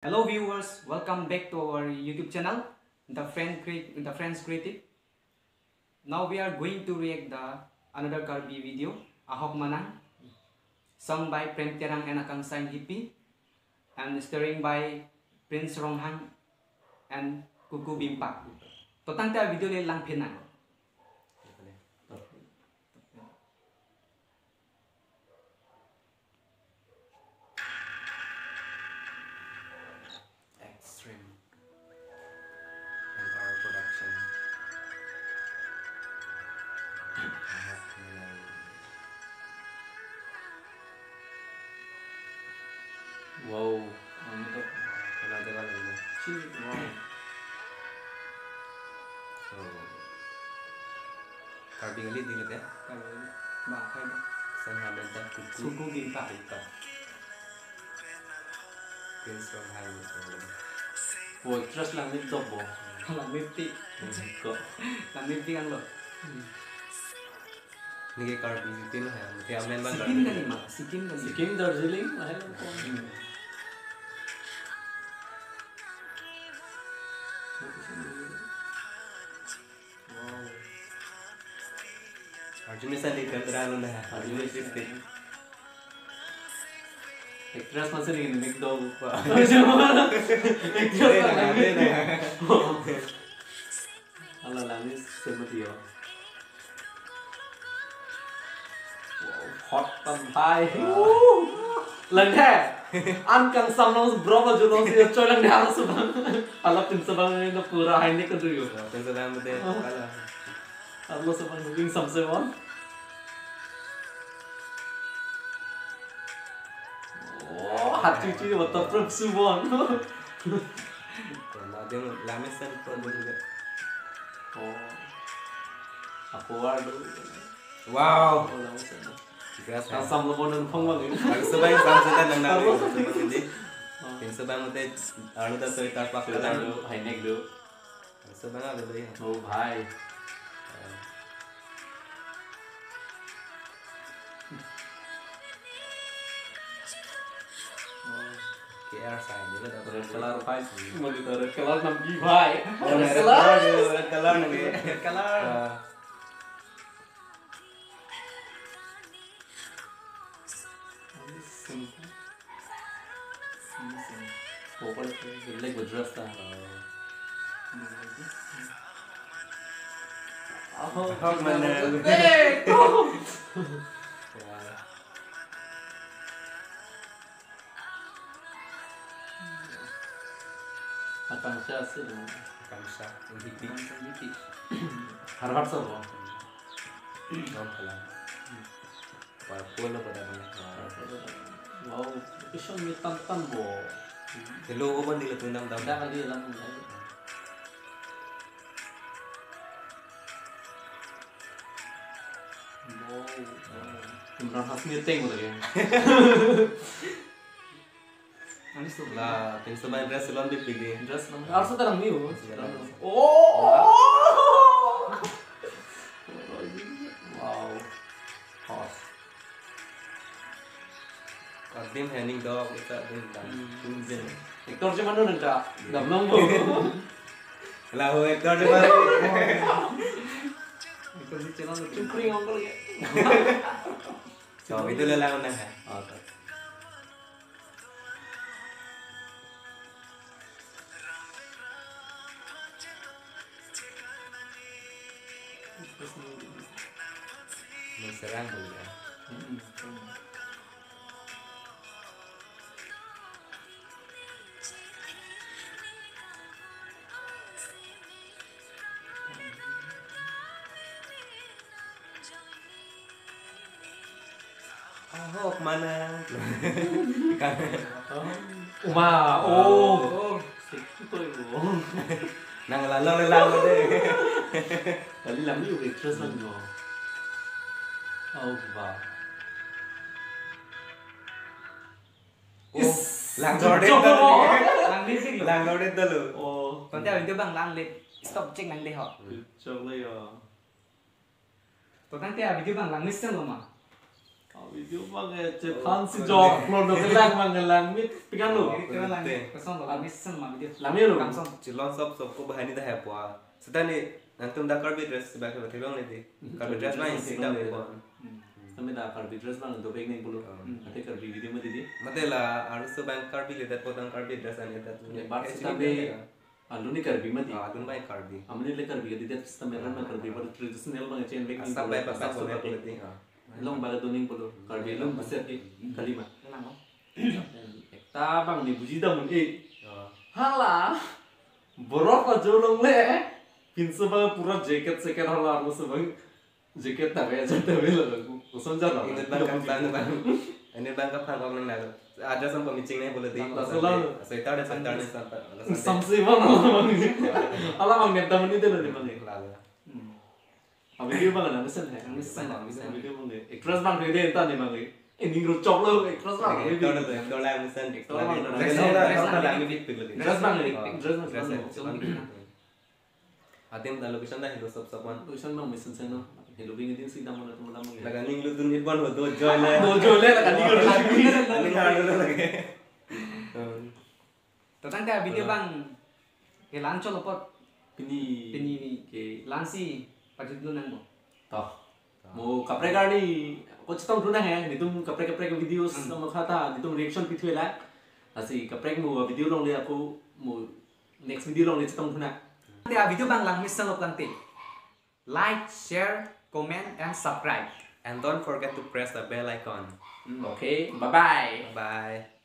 Hello viewers, welcome back to our YouTube channel, the Friends Creative. Now we are going to react the another Karbi video, Ahok Manang, sung by Prem Terang and Akang Sain Hippie, and starring by Prince Ronghang and Kuku Bimpak. Totang ta video le lang phenang. Extreme and our production. Wow, ano to? Wala ka lang. Wow. So, carving ulit din natin. Bakay ba? Sa namin na Kuku Bimpak. Prince from Highway. Ủa, rất là liên tục bộ. Lang mipti, Có. lang mipti ang lo. Nige carving sitin na yan. Kaya amen ba Sikim ka ni ma, sikim ka ni. Sikkim, Darjeeling, hay lắm con. Wow. Arjun sa di kandrano na. Arjun Arjun Misal. 16. Actress masih ingin McDo pa. Ala langit seperti yo. Wow, hot pantai. Lần thế, ăn càng xong nó bro vào chỗ nó sẽ chơi lần nào nó subang. Ala tin subang nó pura hai này cái gì rồi. Kung sa lang mo din. Wala. Ala subang naging samsewan. Hạt chi chi mà tập trung su bon. Wala din. Lamis sa po. Oh. Aku waduh. Wow. Oh, lang sa. Tigas Ang ka. sam lo bonon phang bang. Ang sabay samsutan ng namin. Hindi. Yung sabay mo din. Ano daw sa itar pa Sudah do, hai nek do. Ang sabay nga bebe. Oh bhai. KR sign nila daw. Red color bhai. Mo dito red color nam gi bhai. Red color. Red color na ni. Red color. Oh, pala like with dress ta. Oh, Hog Manang. Hey! Atang siya sila. Kamsa. Yung hippie. Harvard sa mo. Noon pa lang. Para pulo pa naman. Wow, isang may tantan mo. Niloko ba nila itong damdam? Ada kali lang mo. Wow. Imran has meeting mo lagi. Ano to? Lah, pinsa ba yung dress silon bibigay? Dress lang. Arso ta lang niyo. Oh! Oh! Wow. Hot. Kadim hening daw ako ita din kan. Tunjin. Ektor cuman nun nagda. Damnong mo. Wala ho Hector di ba? Ito si channel na to. Cupring ako lagi. So, ito lang na ha. Okay. May sarang mo ya. Ahok Manang. Uma. Oh. Ito yun. Nangalalaw lang mo din. Dali lang yung actress lang mo. Oh, wow. Oh, langgordet dalo. Lang mipti lo. Langgordet dalo. Oh. Còn theo video bằng lang lip. Stop check nang de ho. Chong lay ah. Totang theo video bằng lang misten lo ma. Video bang cetan si jok lo do kelang bang kelang mit pikan lu. Kita lang kesan lo mission mah video. Lami lu. Kamson. Chilon sop ko bahani dah hepwa. Sedani nantum da karbi dress sebab ke thilong ni di. Karbi dress lain sing da hepwa. Kami dah karbi dress bang do beg ning pulu. Ate karbi video mah didi. Matela arus bank karbi le dat potang karbi dress ani dat. Bar sitabe alu ni karbi mah di. Adun bai karbi. Amne le karbi di det sistem meran mah karbi bar traditional bang chain beg ning. Sampai pas ko le kuliti. Long bala doning pulu. Karbi long besar di kalima. Kenapa? Ta bang ni buji dah mun hala borok aja long le pinse bang pura jacket seker hala armo sebang jacket tak kayak jatuh bela aku usun jalan Ini bang. Ini bang ka phang nang na. Ada sampai meeting nih boleh di. Sekitar ada sekitar nih sampai. samsi bang ala bang net tamu ni deh bang Lalu. abi dia bang na mesen hai Mission lah, abi dia bang ni extras bang dia entar nih bang ini grucok lo extras bang Itu ada tuh. Itu lah mesen. Itu lah. Dress bang ni. Atim dah location dah hidup sab-saban. tulisan bang mesen sana hello bing din sih tamu tamu tamu Naganing lu dunit ban ho do joy la. dojo le kan ni Ini ngalo lagi. Tentang dia video bang. Ke lancho lopot Pini pini lansi pada dulu nang mo. toh mau kapre gani ko chitong duna hai ni tum kapre videos sama khata ni tum reaction pithu la asi kapre mo video long le aku mo next video long le chitong duna Dia video bang lang mission lo planti. Like, share, comment, and subscribe. And don't forget to press the bell icon. okay bye bye Bye.